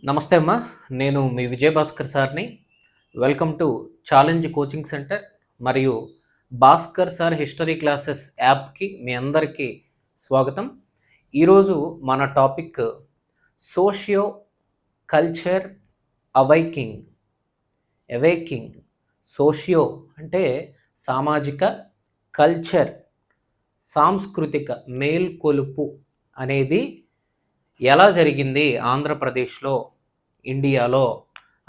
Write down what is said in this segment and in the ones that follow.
నమస్తే అమ్మా. నేను మీ విజయభాస్కర్ సార్ని. Welcome to challenge coaching centre మరియు భాస్కర్ సార్ హిస్టరీ క్లాసెస్ యాప్కి మీ అందరికీ స్వాగతం. ఈరోజు మన topic socio culture awaking. Socio అంటే సామాజిక, కల్చర్ సాంస్కృతిక మేల్కొలుపు అనేది ఎలా జరిగింది ఆంధ్రప్రదేశ్లో, ఇండియాలో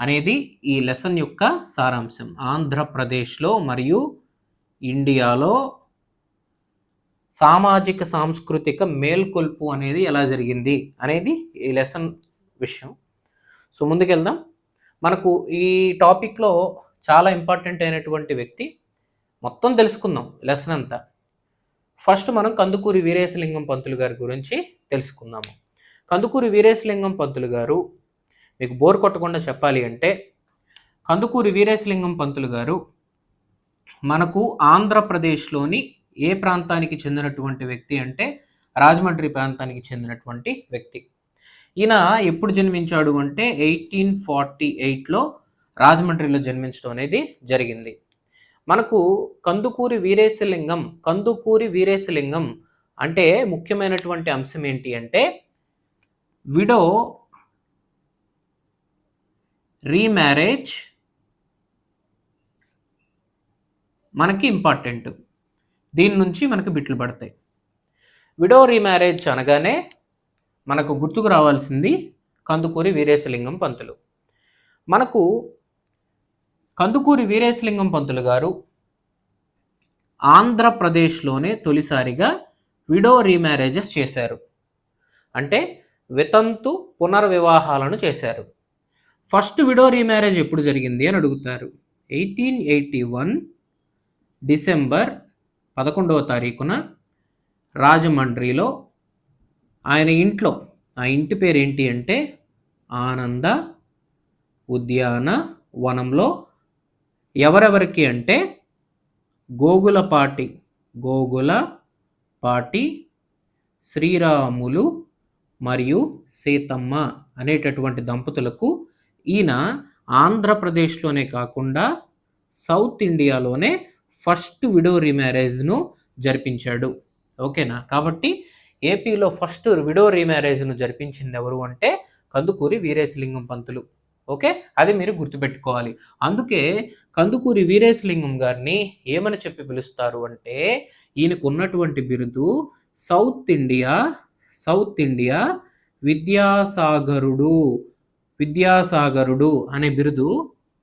అనేది ఈ లెసన్ యొక్క సారాంశం. ఆంధ్రప్రదేశ్లో మరియు ఇండియాలో సామాజిక సాంస్కృతిక మేల్కొల్పు అనేది ఎలా జరిగింది అనేది ఈ లెసన్ విషయం. సో ముందుకెళ్దాం. మనకు ఈ టాపిక్లో చాలా ఇంపార్టెంట్ అయినటువంటి వ్యక్తి మొత్తం తెలుసుకుందాం లెసన్ అంతా. ఫస్ట్ మనం కందుకూరి వీరేశలింగం పంతులు గారి గురించి తెలుసుకుందాము. కందుకూరి వీరేశలింగం పంతులు గారు, మీకు బోర్ కొట్టకుండా చెప్పాలి అంటే, కందుకూరి వీరేశలింగం పంతులు గారు మనకు ఆంధ్రప్రదేశ్లోని ఏ ప్రాంతానికి చెందినటువంటి వ్యక్తి అంటే రాజమండ్రి ప్రాంతానికి చెందినటువంటి వ్యక్తి. ఈయన ఎప్పుడు జన్మించాడు అంటే 1848లో రాజమండ్రిలో జన్మించడం అనేది జరిగింది. మనకు కందుకూరి వీరేశలింగం అంటే ముఖ్యమైనటువంటి అంశం ఏంటి అంటే విడో రీమ్యారేజ్ మనకి ఇంపార్టెంట్. దీని నుంచి మనకు బిట్లు పడతాయి. విడో రీమ్యారేజ్ అనగానే మనకు గుర్తుకు రావాల్సింది కందుకూరి వీరేశలింగం పంతులు. మనకు కందుకూరి వీరేశలింగం పంతులు గారు ఆంధ్రప్రదేశ్లోనే తొలిసారిగా విడో రీమ్యారేజెస్ చేశారు. అంటే వితంతు పునర్వివాహాలను చేశారు. ఫస్ట్ విడో రీమ్యారేజ్ ఎప్పుడు జరిగింది అని అడుగుతారు. 1881 డిసెంబర్ 11వ తారీఖున రాజమండ్రిలో ఆయన ఇంట్లో, ఆ ఇంటి పేరు ఏంటి అంటే ఆనంద ఉద్యాన వనంలో, ఎవరెవరికి అంటే గోగులపాటి శ్రీరాములు మరియు సీతమ్మ అనేటటువంటి దంపతులకు ఈయన ఆంధ్రప్రదేశ్లోనే కాకుండా సౌత్ ఇండియాలోనే ఫస్ట్ విడో రీమ్యారేజ్ను జరిపించాడు. ఓకేనా? కాబట్టి ఏపీలో ఫస్ట్ విడో రీమ్యారేజ్ను జరిపించింది ఎవరు అంటే కందుకూరి వీరేశలింగం పంతులు. ఓకే, అది మీరు గుర్తుపెట్టుకోవాలి. అందుకే కందుకూరి వీరేశలింగం గారిని ఏమని చెప్పి పిలుస్తారు అంటే ఈయనకు ఉన్నటువంటి బిరుదు సౌత్ ఇండియా విద్యాసాగరుడు అనే బిరుదు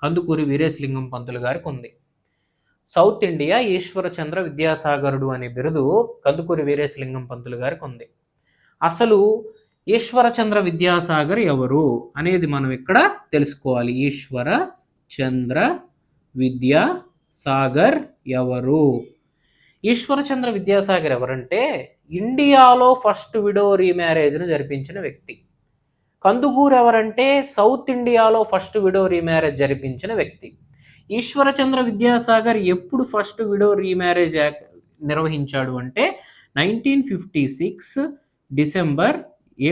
కందుకూరి వీరేశలింగం పంతులు గారికి ఉంది. సౌత్ ఇండియా ఈశ్వరచంద్ర విద్యాసాగరుడు అనే బిరుదు కందుకూరి వీరేశలింగం పంతులు గారికి ఉంది. అసలు ఈశ్వరచంద్ర విద్యాసాగర్ ఎవరు అనేది మనం ఇక్కడ తెలుసుకోవాలి. ఈశ్వరచంద్ర విద్యాసాగర్ ఎవరు? ఈశ్వరచంద్ర విద్యాసాగర్ ఎవరంటే ఇండియాలో ఫస్ట్ విడో రీమ్యారేజ్ను జరిపించిన వ్యక్తి. కందుకూరు ఎవరంటే సౌత్ ఇండియాలో ఫస్ట్ విడో రీమ్యారేజ్ జరిపించిన వ్యక్తి. ఈశ్వరచంద్ర విద్యాసాగర్ ఎప్పుడు ఫస్ట్ విడో రీమ్యారేజ్ నిర్వహించాడు అంటే 1956 డిసెంబర్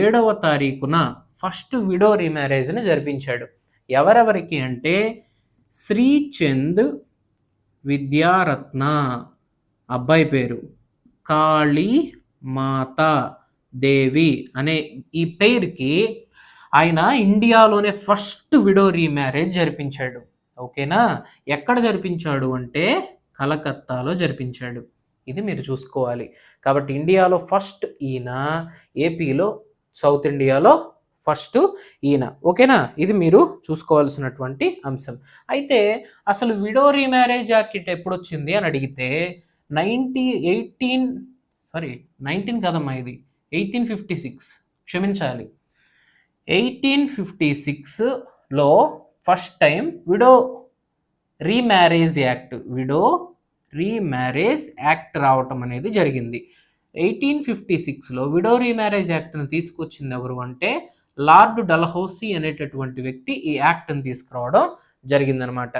7వ తారీఖున ఫస్ట్ విడో రీమ్యారేజ్ని జరిపించాడు. ఎవరెవరికి అంటే శ్రీచంద్ విద్యారత్న, అబ్బాయి పేరు కాళీ మాత దేవి అనే ఈ పేరుకి ఆయన ఇండియాలోనే ఫస్ట్ విడో రీమ్యారేజ్ జరిపించాడు. ఓకేనా? ఎక్కడ జరిపించాడు అంటే కలకత్తాలో జరిపించాడు. ఇది మీరు చూసుకోవాలి. కాబట్టి ఇండియాలో ఫస్ట్ ఈయన, ఏపీలో సౌత్ ఇండియాలో ఫస్ట్ ఈయన. ఓకేనా? ఇది మీరు చూసుకోవాల్సినటువంటి అంశం. అయితే అసలు విడో రీమ్యారేజ్ యాక్ట్ ఎప్పుడు వచ్చింది అని అడిగితే 1856 క్షమించాలి, 1856లో first time widow remarriage act రావటం అనేది జరిగింది. 1856లో విడో రీమ్యారేజ్ యాక్ట్ను తీసుకొచ్చింది ఎవరు అంటే లార్డ్ డల్హౌసీ అనేటటువంటి వ్యక్తి ఈ యాక్ట్ని తీసుకురావడం జరిగిందనమాట.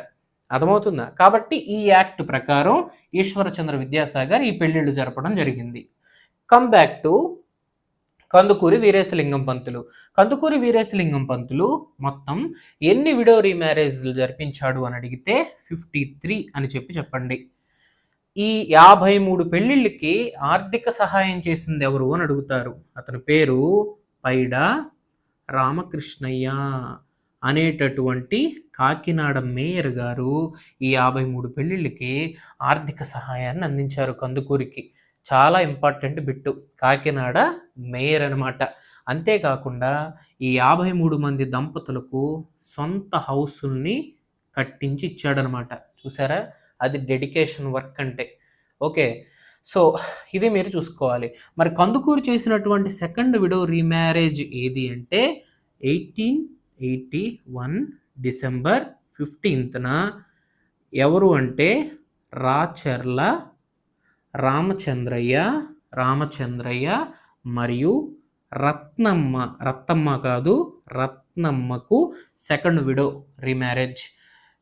అర్థమవుతుందా? కాబట్టి ఈ యాక్ట్ ప్రకారం ఈశ్వరచంద్ర విద్యాసాగర్ ఈ పెళ్లిళ్ళు జరపడం జరిగింది. Come back to Kandukuri Veeresalingam Pantulu. Kandukuri Veeresalingam Pantulu మొత్తం ఎన్ని విడో రీమ్యారేజ్లు జరిపించాడు అని అడిగితే 53 అని చెప్పండి. ఈ 53 పెళ్లిళ్ళకి ఆర్థిక సహాయం చేసింది ఎవరు అని అడుగుతారు. అతని పేరు పైడా రామకృష్ణయ్య అనేటటువంటి కాకినాడ మేయర్ గారు ఈ 53 పెళ్లిళ్ళకి ఆర్థిక సహాయాన్ని అందించారు కందుకూరికి. చాలా ఇంపార్టెంట్ బిట్టు, కాకినాడ మేయర్ అనమాట. అంతేకాకుండా ఈ 53 మంది దంపతులకు సొంత హౌసుల్ని కట్టించి ఇచ్చాడనమాట. చూసారా, అది డెడికేషన్ వర్క్ అంటే. ఓకే, సో ఇది మీరు చూసుకోవాలి. మరి కందుకూరు చేసినటువంటి సెకండ్ విడో రీమ్యారేజ్ ఏది అంటే 1881 డిసెంబర్ 15న ఎవరు అంటే రాచర్ల రామచంద్రయ్య మరియు రత్నమ్మ కాదు, రత్నమ్మకు సెకండ్ విడో రీమ్యారేజ్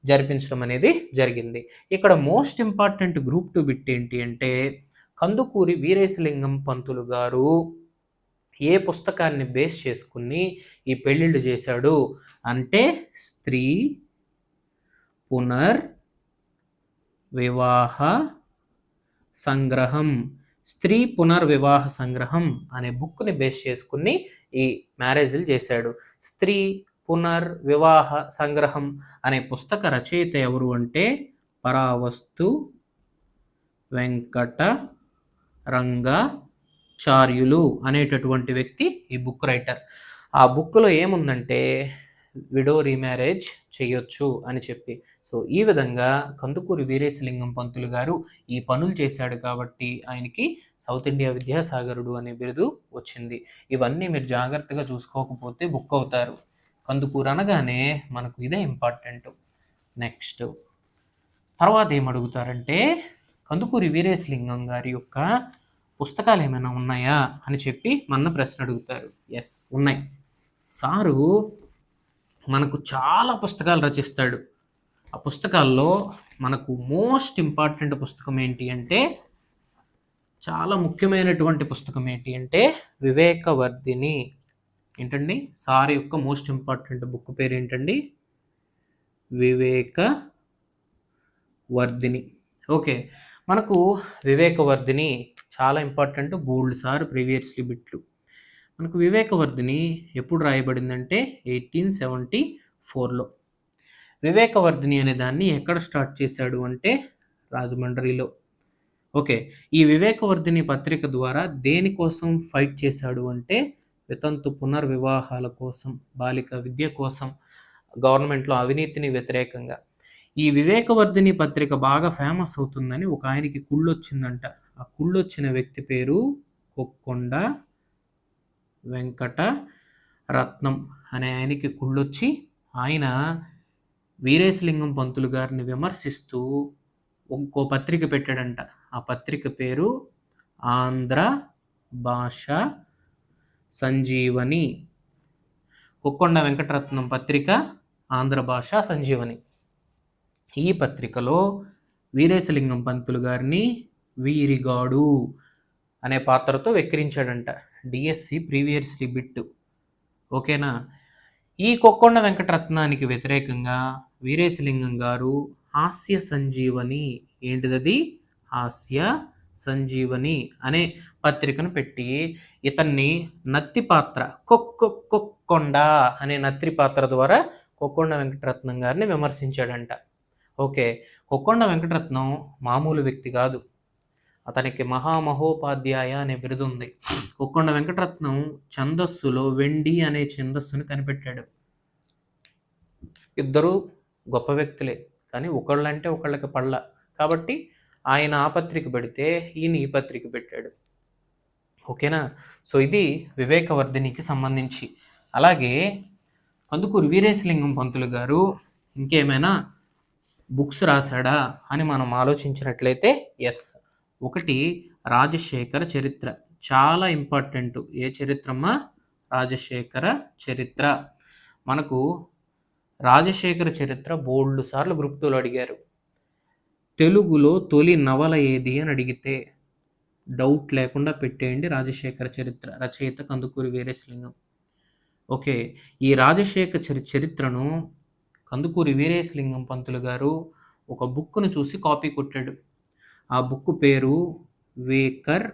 జరిపించడం అనేది జరిగింది. ఇక్కడ మోస్ట్ ఇంపార్టెంట్ గ్రూప్ 2 బిట్ ఏంటి అంటే కందుకూరి వీరేశలింగం పంతులు గారు ఏ పుస్తకాన్ని బేస్ చేసుకుని ఈ పెళ్ళిళ్ళు చేశాడు అంటే స్త్రీ పునర్వివాహ సంగ్రహం అనే బుక్ని బేస్ చేసుకుని ఈ మ్యారేజ్లు చేశాడు. స్త్రీ పునర్వివాహ సంగ్రహం అనే పుస్తక రచయిత ఎవరు అంటే పరావస్తు వెంకట రంగాచార్యులు అనేటటువంటి వ్యక్తి ఈ బుక్ రైటర్. ఆ బుక్లో ఏముందంటే విడో రీమ్యారేజ్ చేయొచ్చు అని చెప్పి. సో ఈ విధంగా కందుకూరి వీరేశలింగం పంతులు గారు ఈ పనులు చేశాడు కాబట్టి ఆయనకి సౌత్ ఇండియా విద్యాసాగరుడు అనే బిరుదు వచ్చింది. ఇవన్నీ మీరు జాగ్రత్తగా చూసుకోకపోతే బుక్ అవుతారు. కందుకూరు అనగానే మనకు ఇదే ఇంపార్టెంట్. నెక్స్ట్ తర్వాత ఏమడుగుతారంటే కందుకూరి వీరేశలింగం గారి యొక్క పుస్తకాలు ఏమైనా ఉన్నాయా అని చెప్పి మన ప్రశ్న అడుగుతారు. ఎస్, ఉన్నాయి. సారు మనకు చాలా పుస్తకాలు రచిస్తాడు. ఆ పుస్తకాల్లో మనకు మోస్ట్ ఇంపార్టెంట్ పుస్తకం ఏంటి అంటే, చాలా ముఖ్యమైనటువంటి పుస్తకం ఏంటి అంటే వివేకవర్ధిని. ఏంటండి, సార్ యొక్క మోస్ట్ ఇంపార్టెంట్ బుక్ పేరు ఏంటండి? వివేకవర్ధిని. ఓకే, మనకు వివేకవర్ధిని చాలా ఇంపార్టెంట్. బోల్డ్ సార్ ప్రీవియస్లీ బిట్లు. మనకు వివేకవర్ధిని ఎప్పుడు రాయబడిందంటే 1874లో. వివేకవర్ధిని అనే దాన్ని ఎక్కడ స్టార్ట్ చేశాడు అంటే రాజమండ్రిలో. ఓకే, ఈ వివేకవర్ధిని పత్రిక ద్వారా దేనికోసం ఫైట్ చేశాడు అంటే వితంతు పునర్వివాహాల కోసం, బాలిక విద్య కోసం, గవర్నమెంట్లో అవినీతిని వ్యతిరేకంగా. ఈ వివేకవర్ధిని పత్రిక బాగా ఫేమస్ అవుతుందని ఒక ఆయనకి కుళ్ళొచ్చిందంట. ఆ కుళ్ళొచ్చిన వ్యక్తి పేరు కొక్కొండ వెంకట రత్నం అనే ఆయనకి కుళ్ళొచ్చి ఆయన వీరేశలింగం పంతులు గారిని విమర్శిస్తూ ఇంకో పత్రిక పెట్టాడంట. ఆ పత్రిక పేరు ఆంధ్ర భాష సంజీవని. కొక్కొండ వెంకటరత్నం పత్రిక ఆంధ్ర భాష సంజీవని. ఈ పత్రికలో వీరేశలింగం పంతులు గారిని వీరిగాడు అనే పాత్రతో వెక్కిరించాడంట. DSC previously bit. ఓకేనా. ఈ కొక్కొండ వెంకటరత్నానికి వ్యతిరేకంగా వీరేశలింగం గారు హాస్య సంజీవని, ఏంటిదది? హాస్య సంజీవని అనే పత్రికను పెట్టి ఇతన్ని నత్తి పాత్ర కొక్కొండ అనే నత్తి పాత్ర ద్వారా కొక్కొండ వెంకటరత్నం గారిని విమర్శించాడంట. ఓకే, కొక్కొండ వెంకటరత్నం మామూలు వ్యక్తి కాదు. అతనికి మహామహోపాధ్యాయ అనే బిరుదు ఉంది. కొక్కొండ వెంకటరత్నం ఛందస్సులో వెండి అనే ఛందస్సును కనిపెట్టాడు. ఇద్దరు గొప్ప వ్యక్తులే, కానీ ఒకళ్ళంటే ఒకళ్ళకి పళ్ళ. కాబట్టి ఆయన ఆ పత్రిక పెడితే ఈయన ఈ పత్రిక పెట్టాడు. ఓకేనా. సో ఇది వివేకవర్ధినికి సంబంధించి. అలాగే కందుకూరి వీరేశలింగం పంతులు గారు ఇంకేమైనా బుక్స్ రాశాడా అని మనం ఆలోచించినట్లయితే ఎస్. ఒకటి రాజశేఖర చరిత్ర, చాలా ఇంపార్టెంట్. ఏ చరిత్రమ్మా? రాజశేఖర చరిత్ర. మనకు రాజశేఖర చరిత్ర బోల్డ్ సార్లు గ్రూప్ 2లో అడిగారు. తెలుగులో తొలి నవల ఏది అని అడిగితే డౌట్ లేకుండా పెట్టేయండి. రాజశేఖర చరిత్ర రచయిత కందుకూరి వీరేశలింగం. ఓకే. ఈ రాజశేఖర చరిత్రను కందుకూరి వీరేశలింగం పంతులు గారు ఒక బుక్‌ను చూసి కాపీ కొట్టాడు. ఆ బుక్ పేరు 'weaker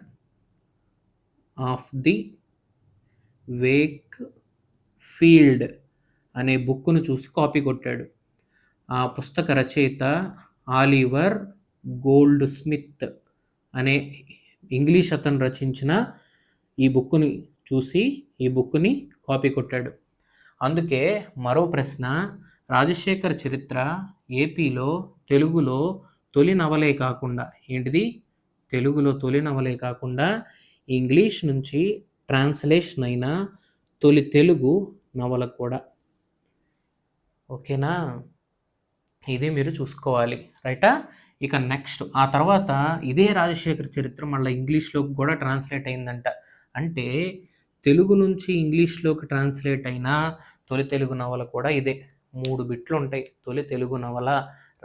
of the Wake field' అనే బుక్‌ను చూసి కాపీ కొట్టాడు. ఆ పుస్తక రచయిత ఆలివర్ గోల్డ్ స్మిత్ అనే ఇంగ్లీష్ అతను రచించిన ఈ బుక్‌ని చూసి ఈ బుక్‌ని కాపీ కొట్టాడు. అందుకే మరో ప్రశ్న, రాజశేఖర చరిత్ర ఏపీలో తెలుగులో తొలి నవలే కాకుండా, ఏంటిది? తెలుగులో తొలి నవలే కాకుండా ఇంగ్లీష్ నుంచి ట్రాన్స్లేషన్ అయిన తొలి తెలుగు నవల కూడా. ఓకేనా? ఇది మీరు చూసుకోవాలి. రైటా? ఇక నెక్స్ట్ ఆ తర్వాత ఇదే రాజశేఖర చరిత్ర మళ్ళీ ఇంగ్లీష్లోకి కూడా ట్రాన్స్లేట్ అయిందంట. అంటే తెలుగు నుంచి ఇంగ్లీష్లోకి ట్రాన్స్లేట్ అయిన తొలి తెలుగు నవల కూడా ఇదే. 3 బిట్లు ఉంటాయి. తొలి తెలుగు నవల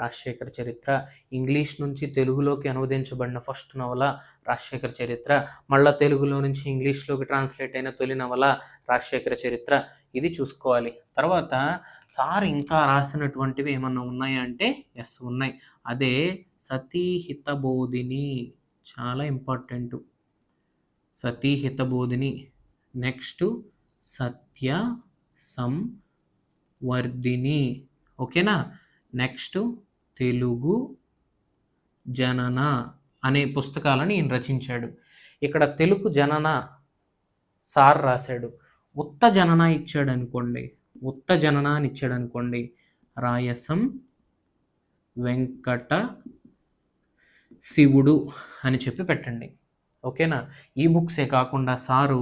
రాజశేఖర చరిత్ర, ఇంగ్లీష్ నుంచి తెలుగులోకి అనువదించబడిన ఫస్ట్ నవల రాజశేఖర చరిత్ర, మళ్ళీ తెలుగులో నుంచి ఇంగ్లీష్లోకి ట్రాన్స్లేట్ అయిన తొలి నవల రాజశేఖర చరిత్ర. ఇది చూసుకోవాలి. తర్వాత సార్ ఇంకా రాసినటువంటివి ఏమన్నా ఉన్నాయా అంటే ఎస్ ఉన్నాయి. అదే సతీహితబోధిని, చాలా ఇంపార్టెంట్. సతీహితబోధిని. నెక్స్ట్ సత్య సంవర్ధిని. ఓకేనా? నెక్స్ట్ తెలుగు జనన అనే పుస్తకాలను ఈయన రచించాడు. ఇక్కడ తెలుగు జనన సార్ రాశాడు. ఉత్త జనన ఇచ్చాడు అనుకోండి, ఉత్త జనన అని ఇచ్చాడు అనుకోండి, రాయసం వెంకట శివుడు అని చెప్పి పెట్టండి. ఓకేనా? ఈ బుక్సే కాకుండా సారు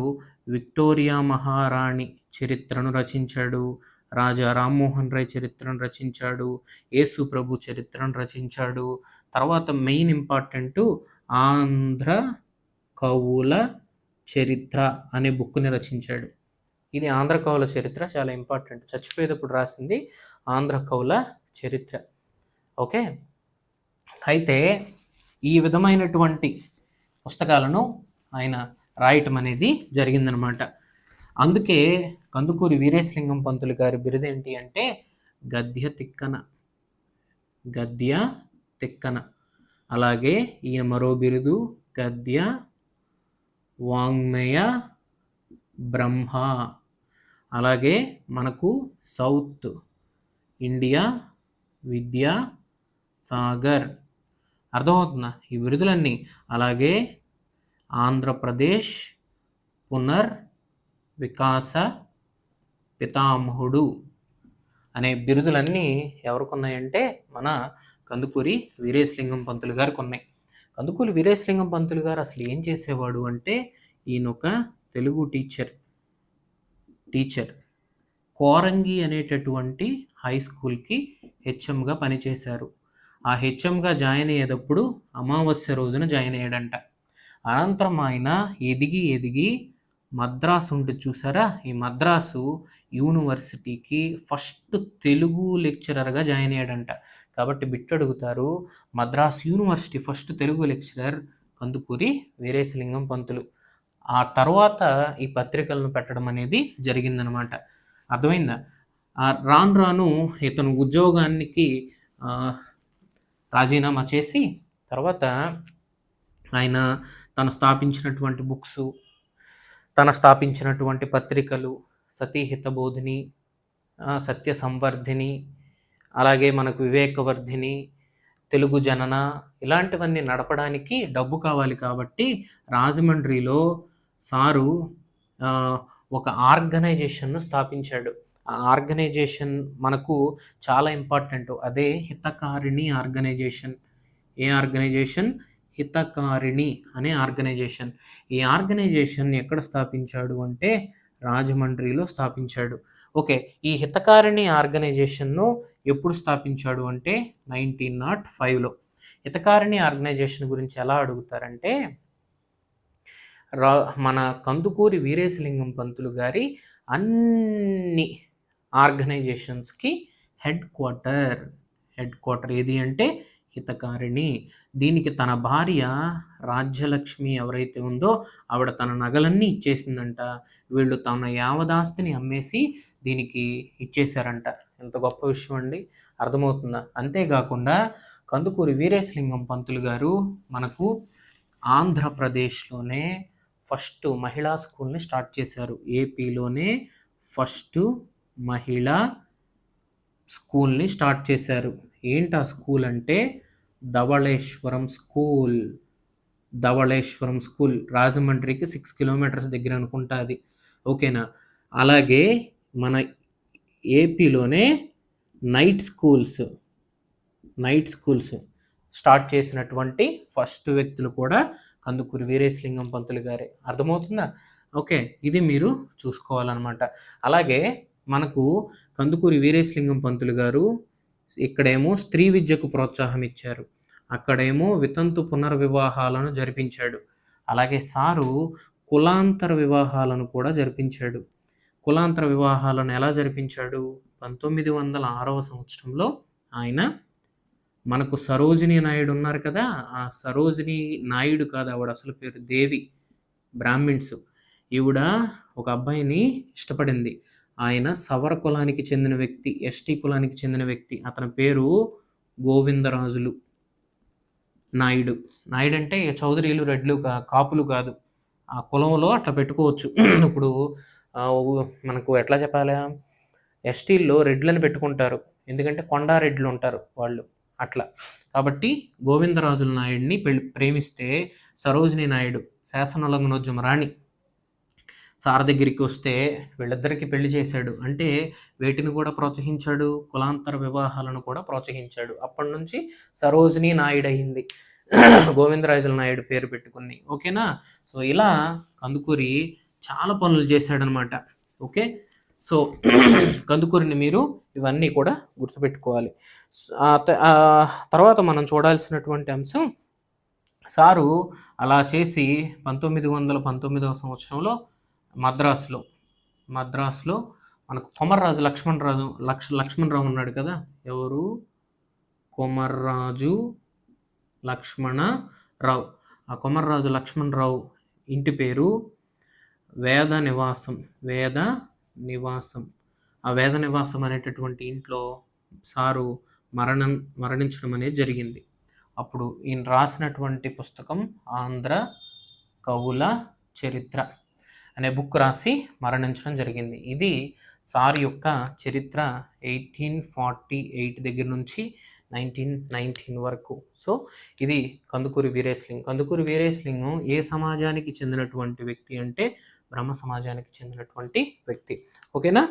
విక్టోరియా మహారాణి చరిత్రను రచించాడు, రాజా రామ్మోహన్ రాయ్ చరిత్రను రచించాడు, యేసు ప్రభు చరిత్రను రచించాడు. తర్వాత మెయిన్ ఇంపార్టెంట్ ఆంధ్ర కవుల చరిత్ర అనే బుక్ని రచించాడు. ఇది ఆంధ్ర కవుల చరిత్ర, చాలా ఇంపార్టెంట్. చచ్చిపోయేటప్పుడు రాసింది ఆంధ్ర కవుల చరిత్ర. ఓకే. అయితే ఈ విధమైనటువంటి పుస్తకాలను ఆయన రాయటం అనేది జరిగిందనమాట. అందుకే కందుకూరి వీరేశలింగం పంతులు గారి బిరుదేంటి అంటే గద్య తిక్కన. గద్య తిక్కన. అలాగే ఈయన మరో బిరుదు గద్య వాంగ్మయ బ్రహ్మ. అలాగే మనకు సౌత్ ఇండియా విద్యా సాగర్. అర్థమవుతుందా ఈ బిరుదులన్నీ? అలాగే ఆంధ్రప్రదేశ్ పునర్ వికాస పితామహుడు అనే బిరుదులన్నీ ఎవరికి ఉన్నాయంటే మన కందుకూరి వీరేశలింగం పంతులు గారికి ఉన్నాయి. కందుకూరి వీరేశలింగం పంతులు గారు అసలు ఏం చేసేవాడు అంటే ఈయన ఒక తెలుగు టీచర్ కోరంగి అనేటటువంటి హై స్కూల్కి హెచ్ఎంగా పనిచేశారు. ఆ హెచ్ఎంగా జాయిన్ అయ్యేటప్పుడు అమావాస్య రోజున జాయిన్ అయ్యాడంట. అనంతరం ఆయన ఎదిగి మద్రాసు ఉంటుంది చూసారా, ఈ మద్రాసు యూనివర్సిటీకి ఫస్ట్ తెలుగు లెక్చరర్గా జాయిన్ అయ్యాడంట. కాబట్టి బిట్ అడుగుతారు, Madras university first Telugu lecturer Kandukuri Veeresalingam Pantulu. ఆ తర్వాత ఈ పత్రికలను పెట్టడం అనేది జరిగిందనమాట. అర్థమైందా? రాను ఇతను ఉద్యోగానికి రాజీనామా చేసి తర్వాత ఆయన తను స్థాపించినటువంటి బుక్స్, తను స్థాపించినటువంటి పత్రికలు సతీహితబోధిని, సత్య సంవర్ధిని, అలాగే మనకు వివేకవర్ధిని, తెలుగు జనన, ఇలాంటివన్నీ నడపడానికి డబ్బు కావాలి. కాబట్టి రాజమండ్రిలో సారు ఒక ఆర్గనైజేషన్ను స్థాపించాడు. ఆ ఆర్గనైజేషన్ మనకు చాలా ఇంపార్టెంట్. అదే హితకారిణి ఆర్గనైజేషన్. ఏ ఆర్గనైజేషన్? హితకారిణి అనే ఆర్గనైజేషన్. ఈ ఆర్గనైజేషన్ ఎక్కడ స్థాపించాడు అంటే రాజమండ్రిలో స్థాపించాడు. ఓకే. ఈ హితకారిణి ఆర్గనైజేషన్ను ఎప్పుడు స్థాపించాడు అంటే 1905లో. హితకారిణి ఆర్గనైజేషన్ గురించి ఎలా అడుగుతారంటే మన కందుకూరి వీరేశలింగం పంతులు గారి అన్ని ఆర్గనైజేషన్స్కి హెడ్ క్వార్టర్ ఏది అంటే హితకారిణి. దీనికి తన భార్య రాజ్యలక్ష్మి ఎవరైతే ఉందో ఆవిడ తన నగలన్నీ ఇచ్చేసిందంట. వీళ్ళు తన యావదాస్తిని అమ్మేసి దీనికి ఇచ్చేశారంట. ఎంత గొప్ప విషయం అండి, అర్థమవుతుందా? అంతేకాకుండా కందుకూరి వీరేశలింగం పంతులు గారు మనకు ఆంధ్రప్రదేశ్లోనే ఫస్ట్ మహిళా స్కూల్ని స్టార్ట్ చేశారు. ఏపీలోనే ఫస్ట్ మహిళా స్కూల్ని స్టార్ట్ చేశారు. ఏంటి ఆ స్కూల్ అంటే ధవళేశ్వరం స్కూల్. ధవళేశ్వరం స్కూల్ రాజమండ్రికి 6 కిలోమీటర్స్ దగ్గర అనుకుంటా అది, ఓకేనా? అలాగే మన ఏపీలోనే నైట్ స్కూల్స్ స్టార్ట్ చేసినటువంటి ఫస్ట్ వ్యక్తులు కూడా కందుకూరి వీరేశలింగం పంతులు గారే. అర్థమవుతుందా? ఓకే, ఇది మీరు చూసుకోవాలన్నమాట. అలాగే మనకు కందుకూరి వీరేశలింగం పంతులు గారు ఇక్కడేమో స్త్రీ విద్యకు ప్రోత్సాహం ఇచ్చారు, అక్కడేమో వితంతు పునర్వివాహాలను జరిపించాడు. అలాగే సారు కులాంతర వివాహాలను కూడా జరిపించాడు. కులాంతర వివాహాలను ఎలా జరిపించాడు? 1906వ సంవత్సరంలో ఆయన మనకు సరోజిని నాయుడు ఉన్నారు కదా, ఆ సరోజిని నాయుడు కాదు, ఆవిడ అసలు పేరు దేవి, బ్రాహ్మిన్స్. ఈవిడ ఒక అబ్బాయిని ఇష్టపడింది. ఆయన సవర కులానికి చెందిన వ్యక్తి, ఎస్టీ కులానికి చెందిన వ్యక్తి. అతని పేరు గోవిందరాజులు నాయుడు. నాయుడు అంటే చౌదరీలు, రెడ్లు, కాపులు కాదు. ఆ కులంలో అట్లా పెట్టుకోవచ్చు. ఇప్పుడు మనకు ఎట్లా చెప్పాలి, ఎస్టీల్లో రెడ్లను పెట్టుకుంటారు, ఎందుకంటే కొండారెడ్లు ఉంటారు వాళ్ళు, అట్లా. కాబట్టి గోవిందరాజుల నాయుడిని ప్రేమిస్తే సరోజిని నాయుడు శాసనోల్లంఘనోద్యమ రాణి సార్ దగ్గరికి వస్తే వీళ్ళిద్దరికి పెళ్లి చేశాడు. అంటే వేటిని కూడా ప్రోత్సహించాడు, కులాంతర వివాహాలను కూడా ప్రోత్సహించాడు. అప్పటి నుంచి సరోజిని నాయుడు అయింది, గోవిందరాజుల నాయుడు పేరు పెట్టుకుని, ఓకేనా? సో ఇలా కందుకూరి చాలా పనులు చేశాడనమాట. ఓకే, సో కందుకూరిని మీరు ఇవన్నీ కూడా గుర్తుపెట్టుకోవాలి. తర్వాత మనం చూడాల్సినటువంటి అంశం, సారు అలా చేసి 1919వ సంవత్సరంలో మద్రాసులో మనకు కొమర్రాజు లక్ష్మణరావు ఉన్నాడు కదా. ఎవరు? కొమర్రాజు లక్ష్మణరావు. ఆ కొమర్రాజు లక్ష్మణరావు ఇంటి పేరు వేద నివాసం. ఆ వేద నివాసం అనేటటువంటి ఇంట్లో సారు మరణించడం అనేది జరిగింది. అప్పుడు ఈయన రాసినటువంటి పుస్తకం ఆంధ్ర కవుల చరిత్ర అనే బుక్ రాసి మరణించడం జరిగింది. ఇది సార్ యొక్క చరిత్ర 1848 దగ్గర నుంచి 1919 వరకు. సో ఇది కందుకూరి వీరేశలింగం ఏ సమాజానికి చెందినటువంటి వ్యక్తి అంటే బ్రహ్మ సమాజానికి చెందినటువంటి వ్యక్తి, ఓకేనా?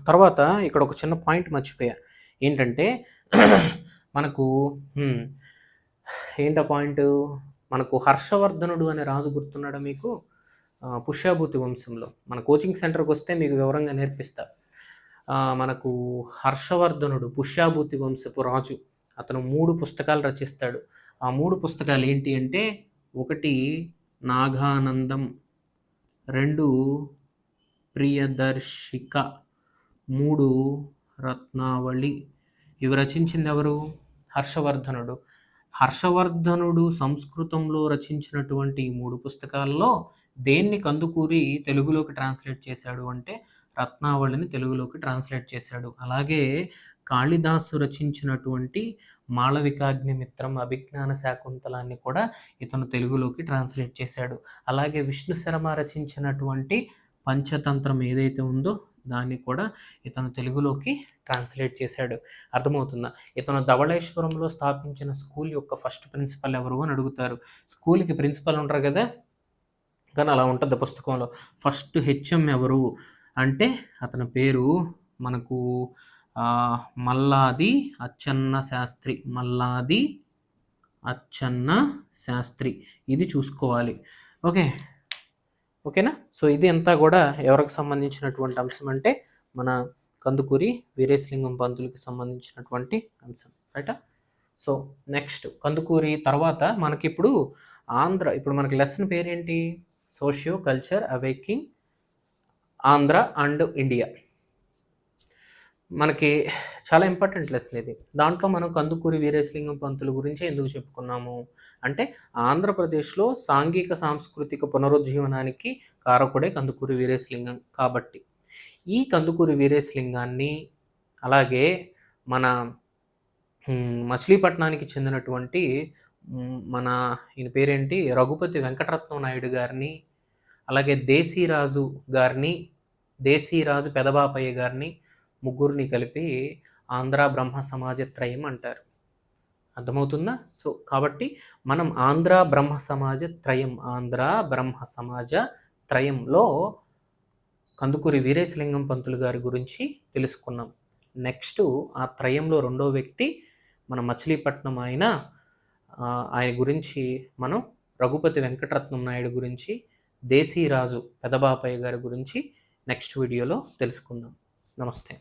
తర్వాత ఇక్కడ ఒక చిన్న పాయింట్ మర్చిపోయా, ఏంటంటే మనకు ఏంటా పాయింట్, మనకు హర్షవర్ధనుడు అనే రాజు గుర్తున్నాడా మీకు? పుష్యభూతి వంశంలో. మన కోచింగ్ సెంటర్కి వస్తే మీకు వివరంగా నేర్పిస్తా. మనకు హర్షవర్ధనుడు పుష్యభూతి వంశపు రాజు. అతను 3 పుస్తకాలు రచిస్తాడు. ఆ 3 పుస్తకాలు ఏంటి అంటే, 1 నాగానందం, 2 ప్రియదర్శిక, 3 రత్నావళి. ఇవి రచించింది ఎవరు? హర్షవర్ధనుడు సంస్కృతంలో రచించినటువంటి 3 పుస్తకాల్లో దేన్ని కందుకూరి తెలుగులోకి ట్రాన్స్లేట్ చేశాడు అంటే రత్నావళిని తెలుగులోకి ట్రాన్స్లేట్ చేశాడు. అలాగే కాళిదాసు రచించినటువంటి మాళవికాగ్నిమిత్రం, అభిజ్ఞాన శాకుంతలాన్ని కూడా ఇతను తెలుగులోకి ట్రాన్స్లేట్ చేశాడు. అలాగే విష్ణు శర్మ రచించినటువంటి పంచతంత్రం ఏదైతే ఉందో దాన్ని కూడా ఇతను తెలుగులోకి ట్రాన్స్లేట్ చేశాడు. అర్థమవుతుందా? ఇతను ధవళేశ్వరంలో స్థాపించిన స్కూల్ యొక్క ఫస్ట్ ప్రిన్సిపల్ ఎవరు అని అడుగుతారు. స్కూల్కి ప్రిన్సిపల్ ఉంటారు కదా, కానీ అలా ఉంటుంది పుస్తకంలో. ఫస్ట్ హెచ్ఎం ఎవరు అంటే అతని పేరు మనకు మల్లాది అచ్చన్న శాస్త్రి. ఇది చూసుకోవాలి. ఓకేనా? సో ఇది అంతా కూడా ఎవరికి సంబంధించినటువంటి అంశం అంటే మన కందుకూరి వీరేశలింగం పంతులకి సంబంధించినటువంటి అంశం, రైటా? సో నెక్స్ట్ కందుకూరి తర్వాత మనకిప్పుడు ఇప్పుడు మనకి లెసన్ పేరేంటి? Socio culture awaking Andhra and India. మనకి చాలా ఇంపార్టెంట్ లెసన్ ఇది. దాంట్లో మనం కందుకూరి వీరేశలింగం పంతులు గురించి ఎందుకు చెప్పుకున్నాము అంటే, ఆంధ్రప్రదేశ్‌లో సాంఘిక సాంస్కృతిక పునరుజ్జీవనానికి కారకుడే కందుకూరి వీరేశలింగం కాబట్టి, ఈ కందుకూరి వీరేశలింగాన్ని అలాగే మన మచిలీపట్నానికి చెందినటువంటి మన ఈయన పేరేంటి రఘుపతి వెంకటరత్నం నాయుడు గారిని, అలాగే దేశీరాజు గారిని, దేశీరాజు పెదబాపయ్య గారిని ముగ్గురిని కలిపి ఆంధ్ర బ్రహ్మ సమాజ త్రయం అంటారు. అర్థమవుతుందా? సో కాబట్టి మనం ఆంధ్ర బ్రహ్మ సమాజ త్రయం, ఆంధ్ర బ్రహ్మ సమాజ త్రయంలో కందుకూరి వీరేశలింగం పంతులు గారి గురించి తెలుసుకున్నాం. నెక్స్ట్ ఆ త్రయంలో రెండో వ్యక్తి మన మచిలీపట్నం ఆయన గురించి మనం రఘుపతి వెంకటరత్నం నాయుడు గురించి, దేశీరాజు పెదబాపయ్య గారి గురించి నెక్స్ట్ వీడియోలో తెలుసుకుందాం. నమస్తే.